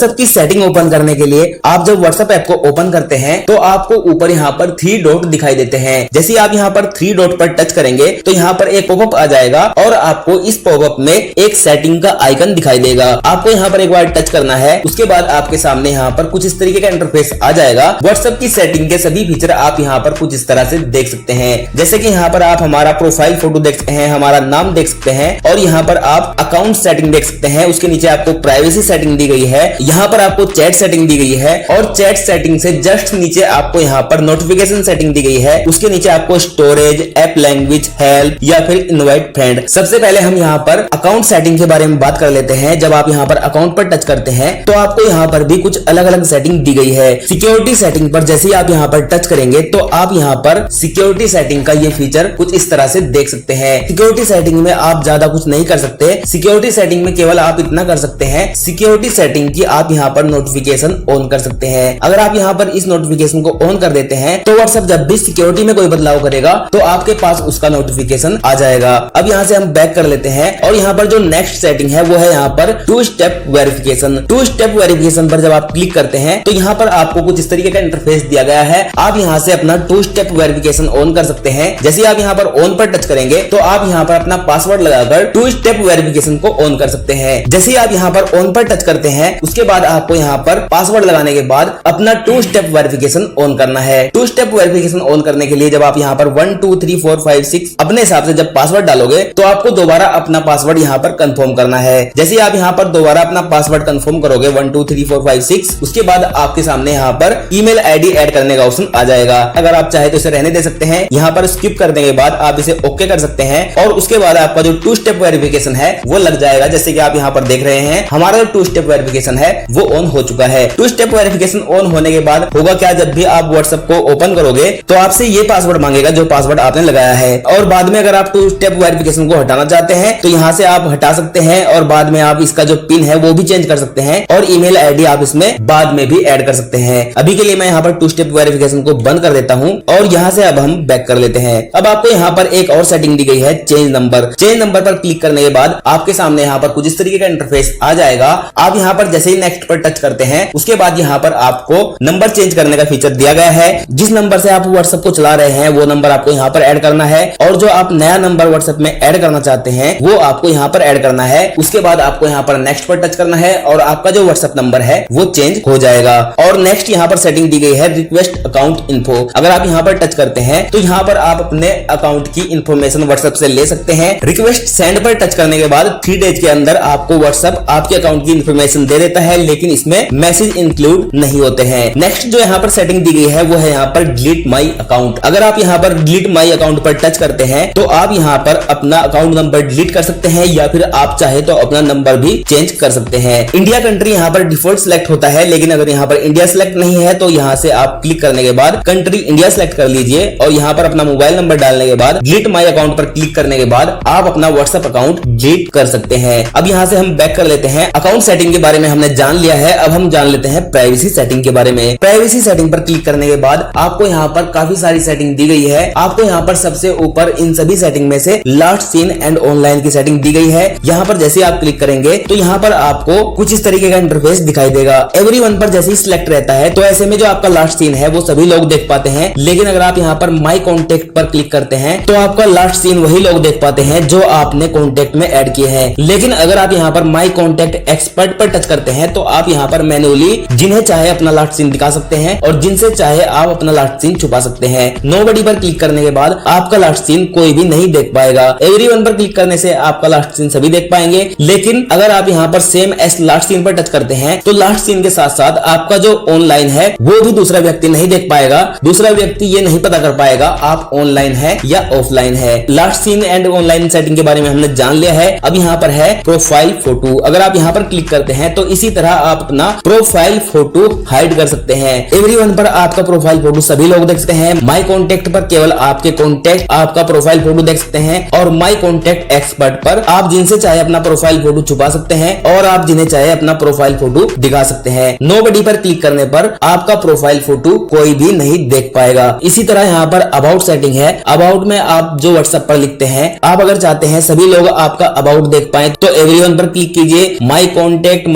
WhatsApp की setting open करने के लिए आप जब व्हाट्सएप ऐप को ओपन करते हैं तो आपको ऊपर यहाँ पर 3 डॉट दिखाई देते हैं। जैसे आप यहाँ पर 3 डॉट पर टच करेंगे तो यहाँ पर एक पॉपअप आ जाएगा और आपको इस पॉपअप में एक सेटिंग का आइकन दिखाई देगा। आपको यहाँ पर एक बार टच करना है, उसके बाद आपके सामने यहाँ पर कुछ इस तरीके का इंटरफेस आ जाएगा। व्हाट्सएप की सेटिंग के सभी फीचर आप यहाँ पर कुछ इस तरह से देख सकते हैं। जैसे कि यहाँ पर आप हमारा प्रोफाइल फोटो देख सकते हैं, हमारा नाम देख सकते हैं और यहाँ पर आप अकाउंट सेटिंग देख सकते हैं। उसके नीचे आपको प्राइवेसी सेटिंग दी गई है, यहाँ पर आपको चैट सेटिंग दी गई है और चैट सेटिंग से जस्ट नीचे आपको यहाँ पर नोटिफिकेशन सेटिंग दी गई है। उसके नीचे आपको स्टोरेज, ऐप लैंग्वेज, हेल्प या फिर इनवाइट फ्रेंड। सबसे पहले हम यहाँ पर अकाउंट सेटिंग के बारे में बात कर लेते हैं। जब आप यहाँ पर अकाउंट पर टच करते हैं तो आपको यहाँ पर भी कुछ अलग अलग सेटिंग दी गई है। सिक्योरिटी सेटिंग पर जैसे ही आप यहाँ पर टच करेंगे तो आप यहाँ पर सिक्योरिटी सेटिंग का ये फीचर कुछ इस तरह से देख सकते हैं। सिक्योरिटी सेटिंग में आप ज्यादा कुछ नहीं कर सकते। सिक्योरिटी सेटिंग में केवल आप इतना कर सकते हैं, सिक्योरिटी सेटिंग की आप यहाँ पर नोटिफिकेशन ऑन कर सकते हैं। अगर आप यहाँ पर इस नोटिफिकेशन को ऑन कर देते हैं तो व्हाट्सएप जब भी सिक्योरिटी में कोई बदलाव करेगा तो आपके पास उसका नोटिफिकेशन आ जाएगा। अब यहाँ से हम बैक कर लेते हैं और यहाँ पर जो नेक्स्ट सेटिंग है वो है यहाँ पर 2 स्टेप वेरिफिकेशन। 2 स्टेप वेरिफिकेशन पर जब आप क्लिक करते हैं तो यहाँ पर आपको कुछ इस तरीके का इंटरफेस दिया गया है। आप यहाँ से अपना 2 स्टेप वेरिफिकेशन ऑन कर सकते हैं। जैसे आप यहाँ पर ऑन पर टच करेंगे तो आप यहाँ पर अपना पासवर्ड लगाकर 2 स्टेप वेरिफिकेशन को ऑन कर सकते हैं। जैसे आप यहाँ पर ऑन पर टच करते हैं उसके बाद आपको यहाँ पर पासवर्ड लगाने के बाद अपना 2 स्टेप वेरिफिकेशन ऑन करना है। 2 स्टेप वेरिफिकेशन ऑन करने के लिए जब आप यहाँ पर 1 2 3 4 5 6 अपने हिसाब से जब पासवर्ड डालोगे तो आपको दोबारा अपना पासवर्ड यहाँ पर कंफर्म करना है। जैसे आप यहाँ पर दोबारा अपना पासवर्ड कंफर्म करोगे 1 2 3 4 5 6, उसके बाद आपके सामने यहाँ पर ईमेल आईडी ऐड करने का ऑप्शन आ जाएगा। अगर आप चाहे तो इसे रहने दे सकते हैं। यहाँ पर स्किप करने के बाद आप इसे ओके कर सकते हैं और उसके बाद आपका जो 2 स्टेप वेरिफिकेशन है वो लग जाएगा। जैसे कि आप यहाँ पर देख रहे हैं हमारा जो 2 स्टेप वेरिफिकेशन है वो ऑन हो चुका है। 2 स्टेप वेरिफिकेशन ऑन होने के बाद होगा क्या, जब भी आप व्हाट्सएप को ओपन करोगे तो आपसे ये पासवर्ड मांगेगा जो पासवर्ड आपने लगाया है। और बाद में अगर आप 2 स्टेप वेरिफिकेशन को हटाना चाहते हैं तो यहाँ से आप हटा सकते हैं और बाद में आप इसका जो पिन है वो भी चेंज कर सकते हैं और ईमेल आईडी आप इसमें बाद में भी ऐड कर सकते हैं। अभी के लिए मैं यहाँ पर 2 स्टेप वेरिफिकेशन को बंद कर देता हूँ और यहाँ से अब हम बैक कर लेते हैं। अब आपको यहाँ पर एक और सेटिंग दी गई है, चेंज नंबर। चेंज नंबर पर क्लिक करने के बाद आपके सामने यहाँ पर कुछ इस तरीके का इंटरफेस आ जाएगा। आप यहाँ पर जैसे ही नेक्स्ट पर टच करते हैं उसके बाद यहाँ पर आपको नंबर चेंज करने का फीचर दिया गया है। जिस नंबर से आप व्हाट्सएप को चला रहे हैं वो नंबर आपको यहाँ पर ऐड करना है और जो आप नया नंबर व्हाट्सएप में ऐड करना चाहते हैं वो आपको यहाँ पर ऐड करना है। उसके बाद आपको यहाँ पर नेक्स्ट पर टच करना है और आपका जो व्हाट्सएप नंबर है वो चेंज हो जाएगा। और नेक्स्ट यहाँ पर सेटिंग दी गई है रिक्वेस्ट अकाउंट इन्फो। अगर आप यहाँ पर टच करते हैं तो यहाँ पर आप अपने अकाउंट की इंफॉर्मेशन व्हाट्सएप से ले सकते हैं। रिक्वेस्ट सेंड पर टच करने के बाद 3 डेज के अंदर आपको व्हाट्सएप आपके अकाउंट की इंफॉर्मेशन दे देता है, लेकिन इसमें मैसेज इंक्लूड नहीं होते हैं। नेक्स्ट जो यहाँ पर सेटिंग दी गई है वो है यहाँ पर डिलीट माई अकाउंट। अगर आप यहाँ पर डिलीट माई अकाउंट पर टच करते हैं तो आप यहाँ पर अपना अकाउंट नंबर डिलीट कर सकते हैं या फिर आप चाहे तो अपना नंबर भी चेंज कर सकते हैं। इंडिया कंट्री यहाँ पर डिफॉल्ट सिलेक्ट होता है, लेकिन अगर यहाँ पर इंडिया सिलेक्ट नहीं है तो यहाँ से आप क्लिक करने के बाद कंट्री इंडिया सिलेक्ट कर लीजिए और यहाँ पर अपना मोबाइल नंबर डालने के बाद डिलीट माई अकाउंट पर क्लिक करने के बाद आप अपना व्हाट्सएप अकाउंट डिलीट कर सकते हैं। अब यहाँ से हम बैक कर लेते हैं। अकाउंट सेटिंग के बारे में हमने जान लिया है, अब हम जान लेते हैं प्राइवेसी सेटिंग के बारे में। प्राइवेसी सेटिंग पर क्लिक करने के बाद आपको यहाँ पर काफी सारी सेटिंग दी गई है। आपको यहाँ पर सबसे ऊपर इन सभी सेटिंग में से लास्ट सीन एंड ऑनलाइन की सेटिंग दी गई है। यहाँ पर जैसे आप क्लिक करेंगे तो यहाँ पर आपको कुछ इस तरीके का इंटरफेस दिखाई देगा। एवरीवन पर जैसे ही सिलेक्ट रहता है तो ऐसे में जो आपका लास्ट सीन है वो सभी लोग देख पाते हैं, लेकिन अगर आप यहाँ पर माई कॉन्टेक्ट पर क्लिक करते हैं तो आपका लास्ट सीन वही लोग देख पाते हैं जो आपने कॉन्टेक्ट में ऐड किए हैं। लेकिन अगर आप यहाँ पर माई कॉन्टेक्ट एक्सपर्ट पर टच करते हैं तो आप यहाँ पर मैन्युअली जिन्हें चाहे अपना लास्ट सीन दिखा सकते हैं और जिनसे चाहे आप अपना लास्ट सीन छुपा सकते हैं। नोबडी पर क्लिक करने के बाद आपका लास्ट सीन कोई भी नहीं देख पाएगा। एवरीवन पर क्लिक करने से आपका लास्ट सीन सभी देख पाएंगे, लेकिन अगर आप यहाँ पर सेम एस लास्ट सीन पर टच करते हैं तो लास्ट सीन के साथ साथ आपका जो ऑनलाइन है वो भी दूसरा व्यक्ति नहीं देख पाएगा। दूसरा व्यक्ति ये नहीं पता कर पाएगा आप ऑनलाइन है या ऑफलाइन है। Last seen and online setting के बारे में हमने जान लिया है। अब यहाँ पर है प्रोफाइल फोटो। अगर आप यहाँ पर क्लिक करते हैं तो इसी तरह आप अपना प्रोफाइल फोटो हाइड कर सकते हैं। एवरीवन पर आपका प्रोफाइल फोटो सभी लोग देख सकते हैं। माई कॉन्टेक्ट पर केवल आपके कॉन्टेक्ट आपका प्रोफाइल फोटो देख सकते हैं और माई कॉन्टेक्ट एक्सपर्ट पर आप जिनसे चाहे अपना प्रोफाइल फोटो छुपा सकते हैं और आप जिन्हें चाहे अपना प्रोफाइल फोटो दिखा सकते हैं। नोबडी पर क्लिक करने पर आपका प्रोफाइल फोटो कोई भी नहीं देख पाएगा। इसी तरह यहाँ पर अबाउट सेटिंग है। अबाउट में आप जो व्हाट्सएप पर लिखते हैं, आप अगर चाहते हैं सभी लोग आपका अबाउट देख पाए तो एवरीवन पर क्लिक कीजिए। माई कॉन्टेक्ट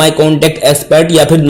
कॉन्टेक्ट, एक्सपर्ट या फिर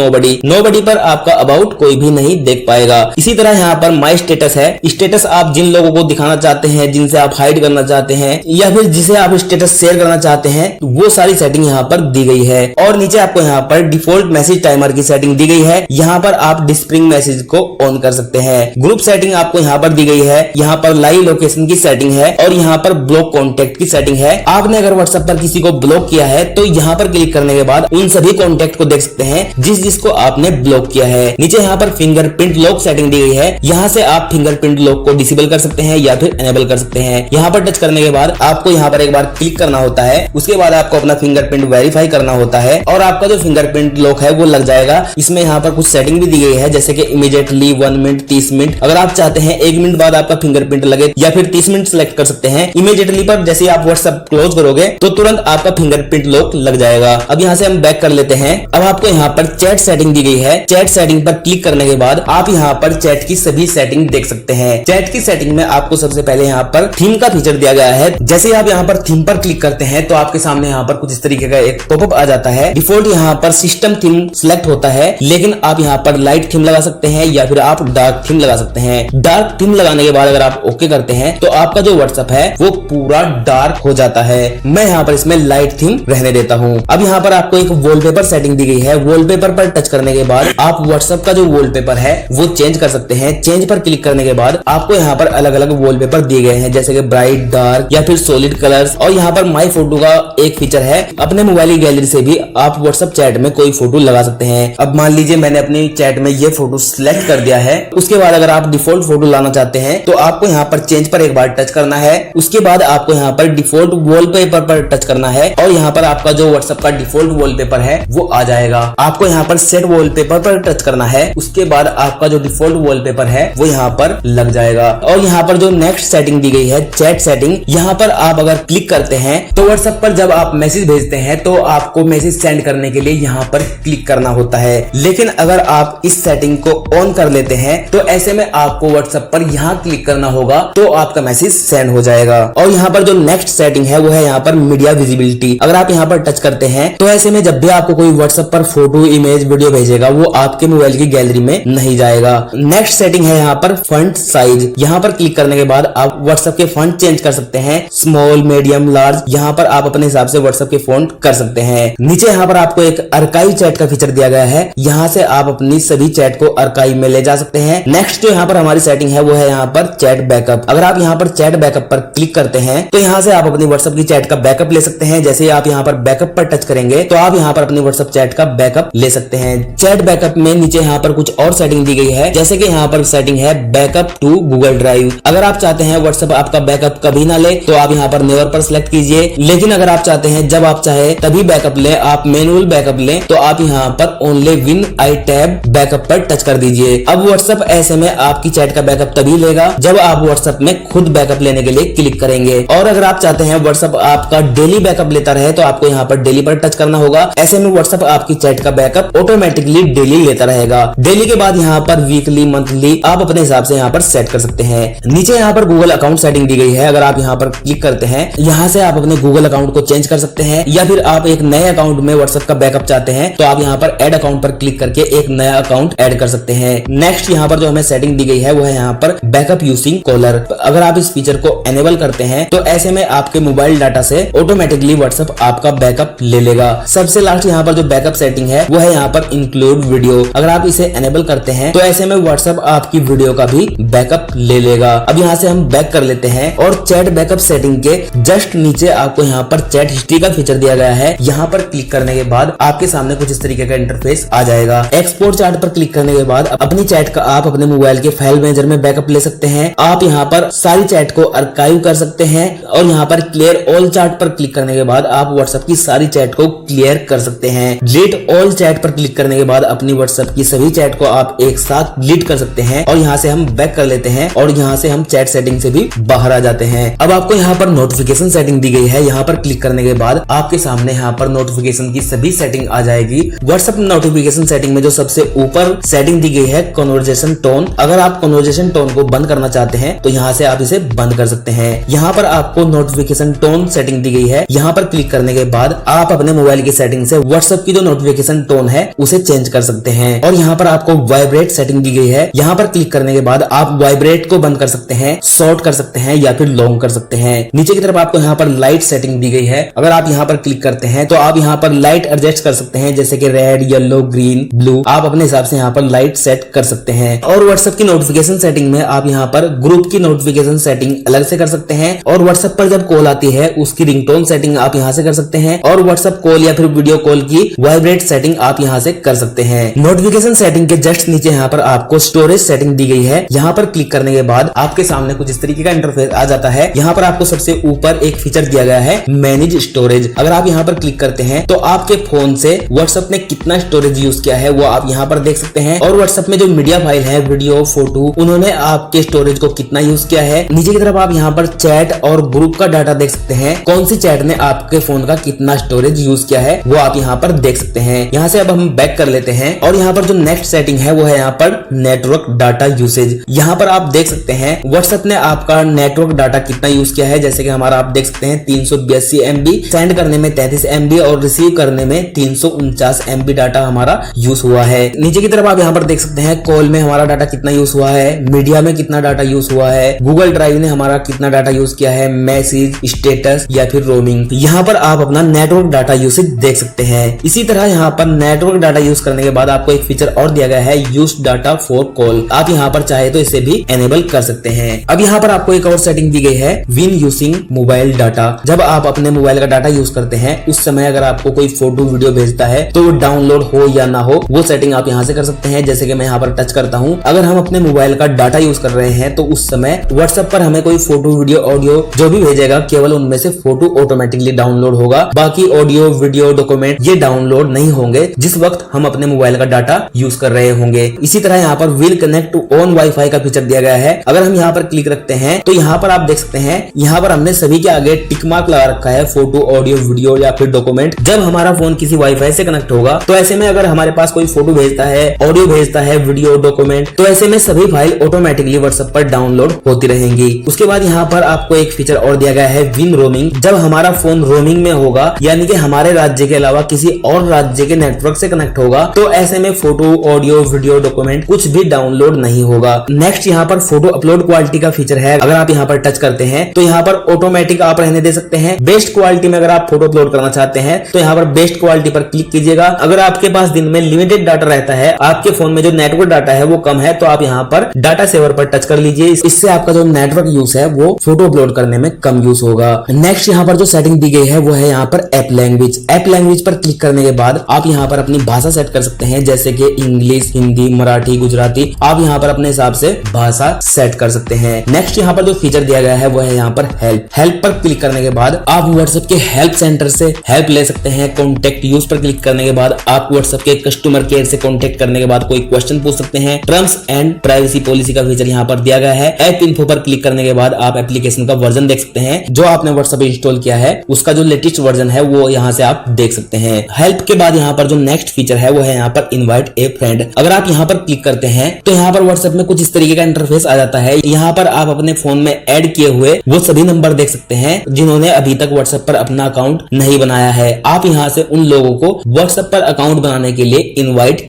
नोबडी पर आपका अबाउट कोई भी नहीं देख पाएगा। इसी तरह यहाँ पर माई स्टेटस है। स्टेटस आप जिन लोगों को दिखाना चाहते हैं, जिनसे आप हाइड करना चाहते हैं या फिर जिसे आप स्टेटस शेयर करना चाहते हैं, वो सारी सेटिंग यहाँ पर दी गई है। और नीचे आपको यहाँ पर डिफॉल्ट मैसेज टाइमर की सेटिंग दी गई है। यहाँ पर आप डिस्प्रिंग मैसेज को ऑन कर सकते हैं। ग्रुप सेटिंग आपको यहाँ पर दी गई है। यहाँ पर लाइव लोकेशन की सेटिंग है और यहाँ पर ब्लॉक कॉन्टेक्ट की सेटिंग है। आपने अगर व्हाट्सएप पर किसी को ब्लॉक किया है तो यहाँ पर क्लिक करने के बाद उन सभी कॉन्टेक्ट को देख सकते हैं जिसको आपने ब्लॉक किया है। नीचे यहाँ पर फिंगरप्रिंट लॉक सेटिंग दी गई है। यहाँ से आप फिंगरप्रिंट लॉक को डिसेबल कर सकते हैं या फिर एनेबल कर सकते हैं। यहाँ पर टच करने के बाद आपको यहाँ पर एक बार क्लिक करना होता है। उसके बाद आपको अपना फिंगरप्रिंट वेरीफाई करना होता है और आपका जो फिंगरप्रिंट लॉक है वो लग जाएगा। इसमें यहाँ पर कुछ सेटिंग भी दी गई है, जैसे कि इमीडिएटली 1 मिनट, 30 मिनट। अगर आप चाहते हैं 1 मिनट बाद आपका फिंगरप्रिंट लगे या फिर 30 मिनट सेलेक्ट कर सकते हैं। इमीडिएटली पर जैसे आप व्हाट्सएप क्लोज करोगे तो तुरंत आपका फिंगरप्रिंट लॉक लग जाएगा। अब यहाँ से हम बैक कर लेते हैं। अब आपको यहाँ पर चैट सेटिंग दी गई है। चैट सेटिंग पर क्लिक करने के बाद आप यहाँ पर चैट की सभी सेटिंग देख सकते हैं। चैट की सेटिंग में आपको सबसे पहले यहाँ पर थीम का फीचर दिया गया है। जैसे आप यहाँ पर थीम पर क्लिक करते हैं तो आपके सामने यहाँ पर कुछ इस तरीके का एक पॉपअप आ जाता है। डिफॉल्ट यहाँ पर सिस्टम थीम सिलेक्ट होता है, लेकिन आप यहाँ पर लाइट थीम लगा सकते हैं या फिर आप डार्क थीम लगा सकते हैं। डार्क थीम लगाने के बाद अगर आप ओके करते हैं तो आपका जो व्हाट्सएप है वो पूरा डार्क हो जाता है। मैं यहाँ पर इसमें लाइट थीम रहने देता हूँ। अब यहाँ पर आपको एक वॉलपेपर सेटिंग दी गई है। वॉलपेपर पर टच करने के बाद आप व्हाट्सएप का जो वॉलपेपर है वो चेंज कर सकते हैं। चेंज पर क्लिक करने के बाद आपको यहाँ पर अलग अलग वॉलपेपर दिए गए हैं, जैसे कि ब्राइट, डार्क या फिर सॉलिड कलर्स। और यहाँ पर माई फोटो का एक फीचर है। अपने मोबाइल की गैलरी से भी आप व्हाट्सएप चैट में कोई फोटो लगा सकते हैं। अब मान लीजिए मैंने अपनी चैट में ये फोटो सिलेक्ट कर दिया है। उसके बाद अगर आप डिफॉल्ट फोटो लाना चाहते हैं तो आपको यहाँ पर चेंज पर एक बार टच करना है। उसके बाद आपको यहाँ पर डिफॉल्ट वॉलपेपर पर टच करना है और यहाँ पर आपका जो व्हाट्सएप का डिफॉल्ट वॉलपेपर है वो आ जाएगा। आपको यहाँ पर सेट वॉलपेपर पर टच करना है। उसके बाद आपका जो डिफॉल्ट वॉलपेपर है वो यहाँ पर लग जाएगा। और यहाँ पर जो नेक्स्ट सेटिंग दी गई है चैट सेटिंग, यहाँ पर आप अगर क्लिक करते हैं तो व्हाट्सएप पर जब आप मैसेज भेजते हैं तो आपको मैसेज सेंड करने के लिए यहाँ पर क्लिक करना होता है। लेकिन अगर आप इस सेटिंग को ऑन कर लेते हैं तो ऐसे में आपको व्हाट्सएप पर यहाँ क्लिक करना होगा तो आपका मैसेज सेंड हो जाएगा। और यहाँ पर जो नेक्स्ट सेटिंग है वो है यहाँ पर मीडिया विजिबिलिटी। अगर आप यहाँ पर टच करते हैं तो ऐसे में जब भी आपको कोई व्हाट्सएप पर फोटो, इमेज, वीडियो भेजेगा वो आपके मोबाइल की गैलरी में नहीं जाएगा। नेक्स्ट सेटिंग है यहाँ पर फॉन्ट साइज। यहाँ पर क्लिक करने के बाद आप व्हाट्सएप के फॉन्ट चेंज कर सकते हैं, स्मॉल, मीडियम, लार्ज। यहाँ पर आप अपने हिसाब से व्हाट्सएप के फॉन्ट कर सकते हैं। नीचे यहाँ पर आपको एक आर्काइव चैट का फीचर दिया गया है। यहाँ से आप अपनी सभी चैट को आर्काइव में ले जा सकते हैं। नेक्स्ट जो यहाँ पर हमारी सेटिंग है वो है यहाँ पर चैट बैकअप। अगर आप यहाँ पर चैट बैकअप पर क्लिक करते हैं तो यहाँ से आप अपनी व्हाट्सएप की चैट का बैकअप ले सकते हैं। जैसे आप यहाँ पर बैकअप पर टच करेंगे तो आप यहाँ पर अपनी व्हाट्सएप चैट का बैकअप ले सकते हैं। चैट बैकअप में नीचे यहाँ पर कुछ और सेटिंग दी गई है, जैसे कि यहाँ पर सेटिंग है बैकअप टू गूगल ड्राइव। अगर आप चाहते हैं व्हाट्सएप आपका बैकअप कभी ना ले तो आप यहाँ पर नेवर पर सिलेक्ट कीजिए। लेकिन अगर आप चाहते हैं जब आप चाहे तभी बैकअप ले, आप मैनुअल बैकअप लें, तो आप यहाँ पर only win I tab backup पर टच कर दीजिए। अब व्हाट्सएप ऐसे में आपकी चैट का बैकअप तभी लेगा जब आप व्हाट्सएप में खुद बैकअप लेने के लिए क्लिक करेंगे। और अगर आप चाहते हैं व्हाट्सएप आपका डेली बैकअप लेता रहे तो आपको यहाँ पर डेली पर टच करना होगा। ऐसे में व्हाट्सएप आपकी चैट का बैकअप ऑटोमेटिकली डेली लेता रहेगा। डेली के बाद यहाँ पर वीकली, मंथली आप अपने हिसाब से यहाँ पर सेट कर सकते हैं। नीचे यहाँ पर गूगल अकाउंट सेटिंग दी गई है। अगर आप यहाँ पर क्लिक करते हैं यहाँ से आप अपने गूगल अकाउंट को चेंज कर सकते हैं या फिर आप एक नए अकाउंट में व्हाट्सएप का बैकअप चाहते हैं तो आप यहाँ पर ऐड अकाउंट पर क्लिक करके एक नया अकाउंट ऐड कर सकते हैं। नेक्स्ट यहाँ पर जो हमें सेटिंग दी गई है वो है यहाँ पर बैकअप यूजिंग कॉलर। अगर आप इस फीचर को एनेबल करते हैं तो ऐसे में आपके मोबाइल डाटा से ऑटोमेटिकली व्हाट्सएप आपका बैकअप ले लेगा। सबसे लास्ट यहाँ पर जो बैकअप सेटिंग है वो है यहाँ पर इंक्लूड वीडियो। अगर आप इसे एनेबल करते हैं तो ऐसे में व्हाट्सएप आपकी वीडियो का भी बैकअप ले लेगा। अब यहाँ से हम बैक कर लेते हैं और चैट बैकअप सेटिंग के जस्ट नीचे आपको यहाँ पर चैट हिस्ट्री का फीचर दिया गया है। यहाँ पर क्लिक करने के बाद आपके सामने कुछ इस तरीके का इंटरफेस आ जाएगा। एक्सपोर्ट चैट पर क्लिक करने के बाद अपनी चैट का आप अपने मोबाइल के फाइल मैनेजर में बैकअप ले सकते हैं। आप यहाँ पर सारी चैट को आर्काइव कर सकते हैं और यहाँ पर क्लियर ऑल चैट पर क्लिक करने के बाद आप व्हाट्सएप की सारी चैट को क्लियर कर सकते हैं। डिलीट ऑल चैट पर क्लिक करने के बाद अपनी व्हाट्सएप की सभी चैट को आप एक साथ डिलीट कर सकते हैं। और यहाँ से हम बैक कर लेते हैं और यहाँ से हम चैट सेटिंग से भी बाहर आ जाते हैं। अब आपको यहाँ पर नोटिफिकेशन सेटिंग दी गई है। यहाँ पर क्लिक करने के बाद आपके सामने यहाँ पर नोटिफिकेशन की सभी सेटिंग आ जाएगी। व्हाट्सएप नोटिफिकेशन सेटिंग में जो सबसे ऊपर सेटिंग दी गई है कन्वर्सेशन टोन। अगर आप कन्वर्सेशन टोन को बंद करना चाहते हैं तो यहाँ से आप इसे बंद कर सकते हैं। यहाँ पर आपको नोटिफिकेशन टोन सेटिंग दी गई है। यहाँ पर क्लिक करने के बाद आप अपने मोबाइल की सेटिंग से व्हाट्सएप की जो नोटिफिकेशन टोन है उसे चेंज कर सकते हैं। और यहाँ पर आपको वाइब्रेट सेटिंग दी गई है। यहाँ पर क्लिक करने के बाद आप वाइब्रेट को बंद कर सकते हैं, शॉर्ट कर सकते हैं या फिर लॉन्ग कर सकते हैं। नीचे की तरफ आपको यहाँ पर लाइट सेटिंग दी गई है। अगर आप यहाँ पर क्लिक करते हैं तो आप यहाँ पर लाइट एडजस्ट कर सकते हैं, जैसे कि रेड, येलो, ग्रीन, ब्लू। आप अपने हिसाब से यहाँ पर लाइट सेट कर सकते हैं। और व्हाट्सएप की नोटिफिकेशन सेटिंग में आप यहाँ पर ग्रुप की नोटिफिकेशन सेटिंग अलग से कर सकते हैं। और व्हाट्सएप पर जब कॉल आती है उसकी रिंगटोन सेटिंग आप यहाँ से कर सकते हैं। और व्हाट्सएप कॉल या फिर वीडियो कॉल की वाइब्रेट सेटिंग आप यहाँ से कर सकते हैं। नोटिफिकेशन सेटिंग के जस्ट नीचे यहाँ पर आपको स्टोरेज सेटिंग दी गई है। यहाँ पर क्लिक करने के बाद आपके सामने कुछ इस तरीके का इंटरफेस आ जाता है। यहाँ पर आपको सबसे ऊपर एक फीचर दिया गया है, मैनेज स्टोरेज। अगर आप यहाँ पर क्लिक करते हैं तो आपके फोन से व्हाट्सएप ने कितना स्टोरेज यूज किया है वो आप यहाँ पर देख सकते हैं। और व्हाट्सएप में जो मीडिया फाइल है, वीडियो, फोटो, उन्होंने आपके स्टोरेज को कितना यूज किया है। नीचे की तरफ आप यहाँ पर चैट और ग्रुप का डाटा देख सकते हैं। कौन सी चैट ने आपके फोन का कितना स्टोरेज यूज किया है वो आप यहाँ पर देख सकते हैं। यहाँ से अब हम बैक कर लेते हैं और यहाँ पर जो नेक्स्ट सेटिंग है वो है यहाँ पर नेटवर्क डाटा यूसेज। यहाँ पर आप देख सकते हैं व्हाट्सएप ने आपका नेटवर्क डाटा कितना यूज किया है। जैसे कि हमारा आप देख सकते हैं 382 MB, सेंड करने में 33 MB और रिसीव करने में 349 MB डाटा हमारा यूज हुआ है। नीचे की तरफ आप यहाँ पर देख सकते हैं कॉल में हमारा डाटा कितना यूज हुआ है, मीडिया में कितना डाटा यूज हुआ है, गूगल ड्राइव ने हमारा कितना डाटा यूज किया है, मैसेज, स्टेटस या फिर रोमिंग। यहाँ पर आप अपना नेटवर्क डाटा यूसेज देख सकते हैं। इसी तरह यहाँ पर नेटवर्क डाटा यूज करने के बाद आपको एक फीचर और दिया गया है, यूज डाटा फॉर कॉल। आप यहाँ पर चाहे तो इसे भी एनेबल कर सकते हैं। अब यहाँ पर आपको एक और सेटिंग दी गई है, विन यूजिंग मोबाइल डाटा। जब आप अपने मोबाइल का डाटा यूज करते हैं उस समय अगर आपको कोई फोटो वीडियो भेजता है तो वो डाउनलोड हो या ना हो वो सेटिंग आप यहाँ से कर सकते हैं। जैसे कि मैं यहाँ पर टच करता हूँ, अगर हम अपने मोबाइल का डाटा यूज कर रहे हैं तो उस समय व्हाट्सएप पर हमें कोई फोटो, वीडियो, ऑडियो जो भी भेजेगा केवल उनमें से फोटो ऑटोमेटिकली डाउनलोड होगा। बाकी ऑडियो, वीडियो, डॉक्यूमेंट ये डाउनलोड नहीं होंगे जिस वक्त हम अपने मोबाइल का डाटा यूज कर रहे होंगे। इसी तरह यहाँ पर will connect to on WiFi का फीचर दिया गया है। अगर हम यहाँ पर क्लिक रखते हैं तो यहाँ पर आप देख सकते हैं यहाँ पर हमने सभी के आगे टिक मार्क लगा रखा है, फोटो, ऑडियो, वीडियो या फिर डॉक्यूमेंट। जब हमारा फोन किसी वाईफाई से कनेक्ट होगा तो ऐसे में अगर हमारे पास कोई फोटो भेजता है, ऑडियो भेजता है, वीडियो, डॉक्यूमेंट, तो ऐसे में सभी फाइल ऑटोमेटिकली व्हाट्सएप पर डाउनलोड होती रहेंगी। उसके बाद यहाँ पर आपको एक फीचर और दिया गया है, विन रोमिंग। जब हमारा फोन रोमिंग में होगा यानी कि हमारे राज्य के अलावा किसी और राज्य के नेटवर्क से कनेक्ट होगा तो ऐसे में फोटो, ऑडियो, वीडियो, डॉक्यूमेंट कुछ भी डाउनलोड नहीं होगा। नेक्स्ट यहाँ पर फोटो अपलोड क्वालिटी का फीचर है। अगर आप यहाँ पर टच करते हैं तो यहाँ पर ऑटोमेटिक आप रहने दे सकते हैं। बेस्ट क्वालिटी में अगर आप फोटो अपलोड करना चाहते हैं तो यहाँ पर बेस्ट क्वालिटी पर क्लिक कीजिएगा। अगर आपके पास दिन में लिमिटेड डाटा रहता है, आपके फोन में जो नेटवर्क डाटा है वो कम है, तो आप यहाँ पर डाटा सेवर पर टच कर लीजिए। इससे आपका जो नेटवर्क यूज है वो फोटो अपलोड करने में कम यूज होगा। नेक्स्ट यहाँ पर जो सेटिंग दी गई है वो है यहाँ पर ऐप लैंग्वेज। ऐप लैंग्वेज पर क्लिक करने के बाद आप यहाँ पर अपनी भाषा सेट कर सकते हैं, जैसे कि इंग्लिश, हिंदी, मराठी, गुजराती। आप यहाँ पर अपने हिसाब से भाषा सेट कर सकते हैं। नेक्स्ट यहाँ पर जो फीचर दिया गया है वो है यहाँ पर हेल्प। हेल्प पर क्लिक करने के बाद आप व्हाट्सएप के हेल्प सेंटर से हेल्प ले सकते हैं। कॉन्टेक्ट यूज पर क्लिक करने के बाद आप व्हाट्सएप के कस्टमर केयर से कॉन्टेक्ट करने के बाद कोई क्वेश्चन पूछ सकते हैं। टर्म्स एंड प्राइवेसी पॉलिसी का फीचर यहाँ पर दिया गया है। ऐप इन्फो पर क्लिक करने के बाद आप एप्लीकेशन का वर्जन देख सकते हैं। जो आपने व्हाट्सएप इंस्टॉल किया है उसका जो लेटेस्ट वर्जन है वो यहाँ से आप देख सकते हैं। हेल्प के बाद यहाँ पर जो नेक्स्ट फीचर है वो है यहाँ पर इनवाइट ए फ्रेंड। अगर आप यहाँ पर क्लिक करते हैं तो यहाँ पर व्हाट्सएप में कुछ इस तरीके का इंटरफेस आ जाता है। यहाँ पर आप अपने फोन में ऐड किए हुए वो सभी नंबर देख सकते हैं जिन्होंने अभी तक व्हाट्सएप पर अपना अकाउंट नहीं बनाया है। आप यहाँ से उन लोगों को व्हाट्सएप पर अकाउंट बनाने के लिए इनवाइट